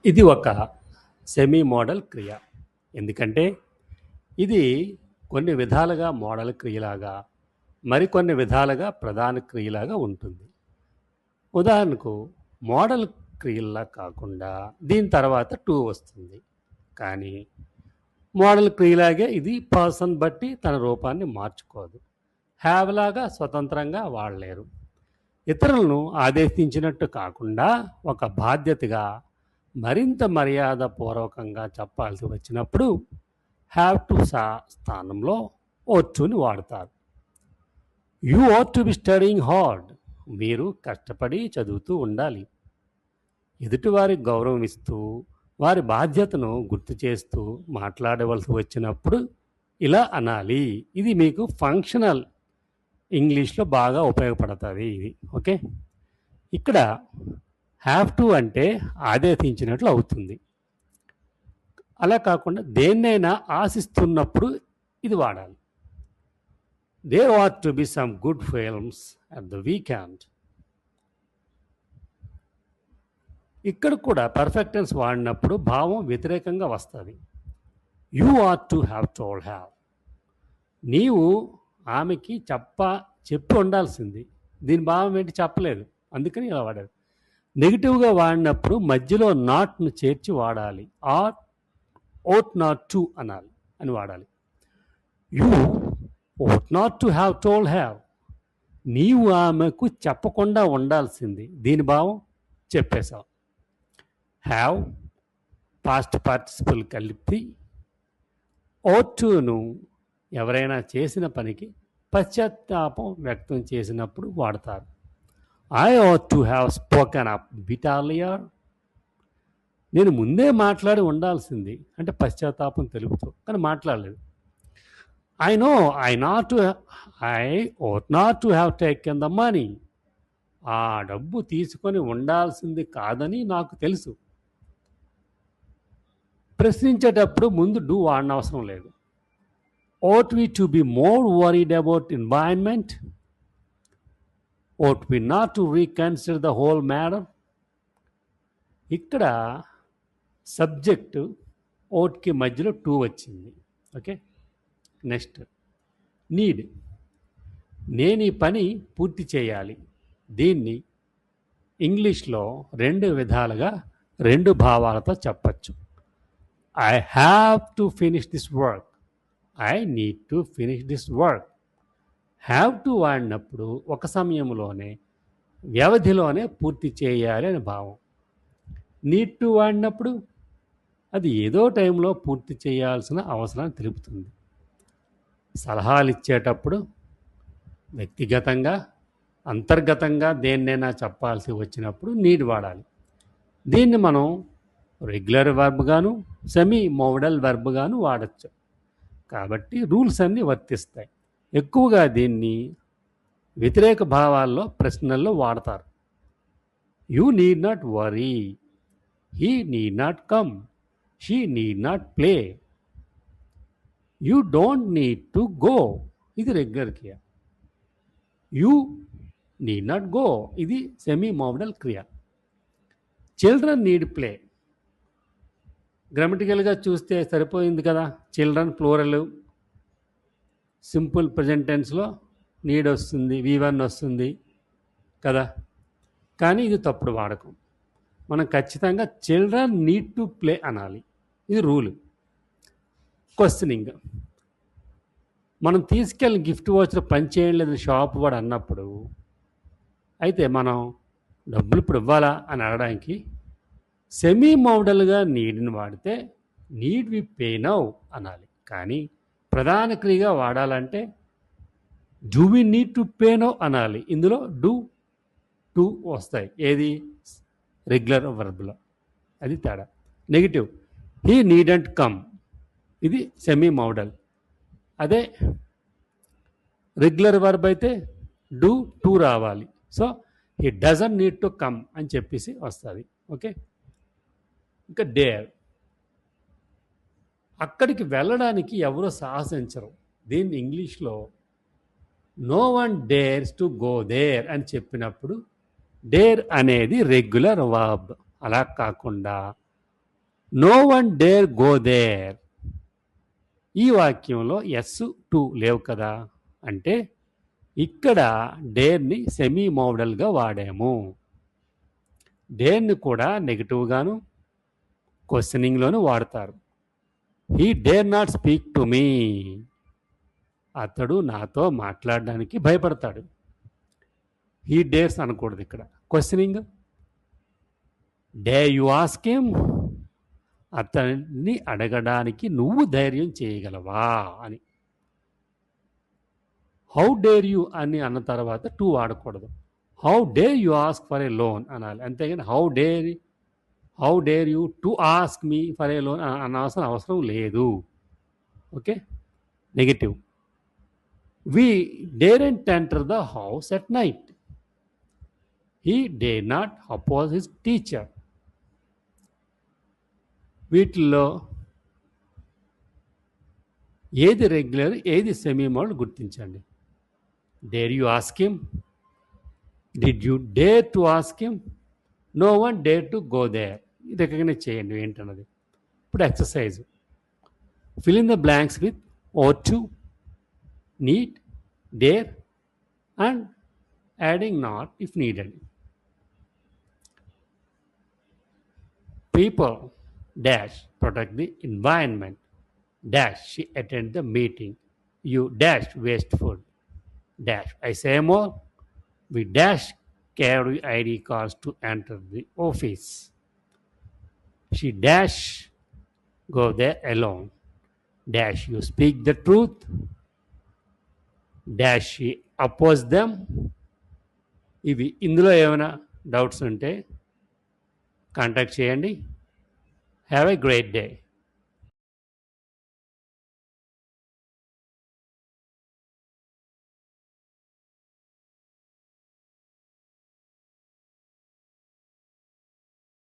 ఇది ఒక semi modal క్రియ. ఎందుకంటే ఇది కొన్ని విధాలుగా మోడల్ క్రియలాగా, మరికొన్ని విధాలుగా ప్రధాన క్రియలాగా ఉంటుంది. ఉదాహరణకు మోడల్ క్రియల్లా కాకుండా దీని తర్వాత టు వస్తుంది. కానీ మోడల్ క్రియలాగే ఇది పర్సన్ బట్టి తన రూపాన్ని మార్చుకోదు. హ్యావ్ లాగా స్వతంత్రంగా వాడలేరు. ఇతరులను ఆదేశించినట్టు కాకుండా ఒక బాధ్యతగా మరింత మర్యాదపూర్వకంగా చెప్పాల్సి వచ్చినప్పుడు హ్యావ్ టు స్థానంలో ought toని వాడతారు. You ought to B studying hard. మీరు కష్టపడి చదువుతూ ఉండాలి. ఎదుటివారికి గౌరవం ఇస్తూ వారి బాధ్యతను గుర్తు చేస్తూ మాట్లాడవలసి వచ్చినప్పుడు ఇలా అనాలి. ఇది మీకు ఫంక్షనల్ ఇంగ్లీష్లో బాగా ఉపయోగపడుతుంది ఇది. ఓకే, ఇక్కడ హ్యావ్ టు అంటే ఆదేశించినట్లు అవుతుంది. అలా కాకుండా దేన్నైనా ఆశిస్తున్నప్పుడు ఇది వాడాలి. There ought to be some good films at the weekend. ఇక్కడ కూడా పర్ఫెక్ట్ టెన్స్ వాడినప్పుడు భావం వ్యతిరేకంగా వస్తుంది. You ought to have told have. నీవు ఆమెకి చెప్పి ఉండాల్సింది. దీని భావం ఏంటి? చెప్పలేదు, అందుకని ఇలా వాడారు. నెగిటివ్గా వాడినప్పుడు మధ్యలో నాట్ను చేర్చి వాడాలి. ought not to అనాలి అని వాడాలి. You ought not to have told have. నీవు ఆమెకు చెప్పకుండా ఉండాల్సింది. దీని భావం చెప్పేశావు. హ్యావ్ పాస్ట్ పార్టిసిపల్ కలిపి ought toను ఎవరైనా చేసిన పనికి పశ్చాత్తాపం వ్యక్తం చేసినప్పుడు వాడతారు. I ought to have spoken up bit earlier. నేను ముందే మాట్లాడి ఉండాల్సింది అంటే పశ్చాత్తాపం తెలుపుతూ, కానీ మాట్లాడలేదు. I ought not to have taken the money. ఆ డబ్బు తీసుకొని ఉండాల్సింది కాదని నాకు తెలుసు. ప్రశ్నించేటప్పుడు ముందు డూ వాడనవసరం లేదు. ought we to be more worried about environment? ought we not to reconsider the whole matter? ఇక్కడ సబ్జెక్టు ఓట్కి మధ్యలో టు వచ్చింది. Okay, next need. నేను ఈ పని పూర్తి చేయాలి. దీన్ని ఇంగ్లీష్లో రెండు విధాలుగా రెండు భావాలతో చెప్పచ్చు. I have to finish this work. I need to finish this work. Have to వాడినప్పుడు ఒక సమయంలోనే వ్యవధిలోనే పూర్తి చేయాలి అని భావం. నీడ్ టు వాడినప్పుడు అది ఏదో టైంలో పూర్తి చేయాల్సిన అవసరాన్ని తెలుపుతుంది. సలహాలు ఇచ్చేటప్పుడు వ్యక్తిగతంగా అంతర్గతంగా దేన్నైనా చెప్పాల్సి వచ్చినప్పుడు నీడ్ వాడాలి. దీన్ని మనం రెగ్యులర్ వర్బ్ గాను సెమీ మోడల్ వర్బ్ గాను వాడచ్చు. కాబట్టి రూల్స్ అన్నీ వర్తిస్తాయి. ఎక్కువగా దీన్ని వ్యతిరేక భావాల్లో ప్రశ్నల్లో వాడతారు. You need not worry. He need not come. She need not play. You don't need to go. ఇది రెగ్యులర్ క్రియ. యూ నీడ్ నాట్ గో ఇది సెమీ మోడల్ క్రియ. Children need play. గ్రామటికల్గా చూస్తే సరిపోయింది కదా. చిల్డ్రన్ ప్లూరల్, సింపుల్ ప్రెజెంట్ టెన్స్లో need వస్తుంది, V1 వస్తుంది కదా. కానీ ఇది తప్పుడు వాడకం. మనం ఖచ్చితంగా చిల్డ్రన్ నీడ్ టు ప్లే అనాలి. ఇది రూలు. క్వశ్చనింగ్. మనం తీసుకెళ్ళిన గిఫ్ట్ వాచర్ పని చేయలేదని షాప్ వాడు అన్నప్పుడు అయితే మనం డబ్బులు ఇప్పుడు ఇవ్వాలా అని అడగడానికి సెమీ మోడల్గా నీడ్ని వాడితే నీడ్ వి పే నౌ అనాలి. కానీ ప్రధాన క్రియగా వాడాలంటే do we need to pay now అనాలి. ఇందులో డూ టు వస్తాయి. ఏది? రెగ్యులర్ వర్బ్లో. అది తేడా. నెగిటివ్. He needn't come. ఇది సెమీ మోడల్. అదే రెగ్యులర్ వర్బ్ అయితే డూ టు రావాలి. So he doesn't need to come అని చెప్పేసి వస్తుంది. ఓకే, ఇంకా డేర్. అక్కడికి వెళ్ళడానికి ఎవరో సాహసించరు. దీన్ని ఇంగ్లీష్లో no one dares to go there అని చెప్పినప్పుడు డేర్ అనేది రెగ్యులర్ వర్బ్. అలా కాకుండా no one dare go there. ఈ వాక్యంలో ఎస్ టు లేవు కదా, అంటే ఇక్కడ డేర్ని సెమీ మోడల్గా వాడాము. డేర్ని కూడా నెగిటివ్గాను క్వశ్చనింగ్లోనూ వాడతారు. He dare not speak to me. అతడు నాతో మాట్లాడడానికి భయపడతాడు. హీ డేర్స్ అనకూడదు ఇక్కడ. Questioning, dare you ask him, అతన్ని అడగడానికి నువ్వు ధైర్యం చేయగలవా అని. హౌ డేర్ యూ అని అన్న తర్వాత టు వాడకూడదు. How dare you ask for a loan అనాలి. అంతేగాని how dare you to ask me for a loan అనాల్సిన అవసరం లేదు. Okay. Negative, we daren't enter the house at night. He dare not oppose his teacher. వీటిల్లో ఏది regular, ఏది semi modal గుర్తించండి. Dare you ask him, did you dare to ask him, no one dare to go there. Recognise చేయండి ఏంటన్నది. ఇప్పుడు exercise, fill in the blanks with ought to, need, dare and adding not if needed. People dash protect the environment. Dash she attend the meeting. You dash waste food. Dash I say more. We dash carry ID cards to enter the office. She dash go there alone. Dash you speak the truth. Dash she oppose them. ఇవి ఇందులో ఏమైనా doubts ఉంటే contact చేయండి. Have a great day.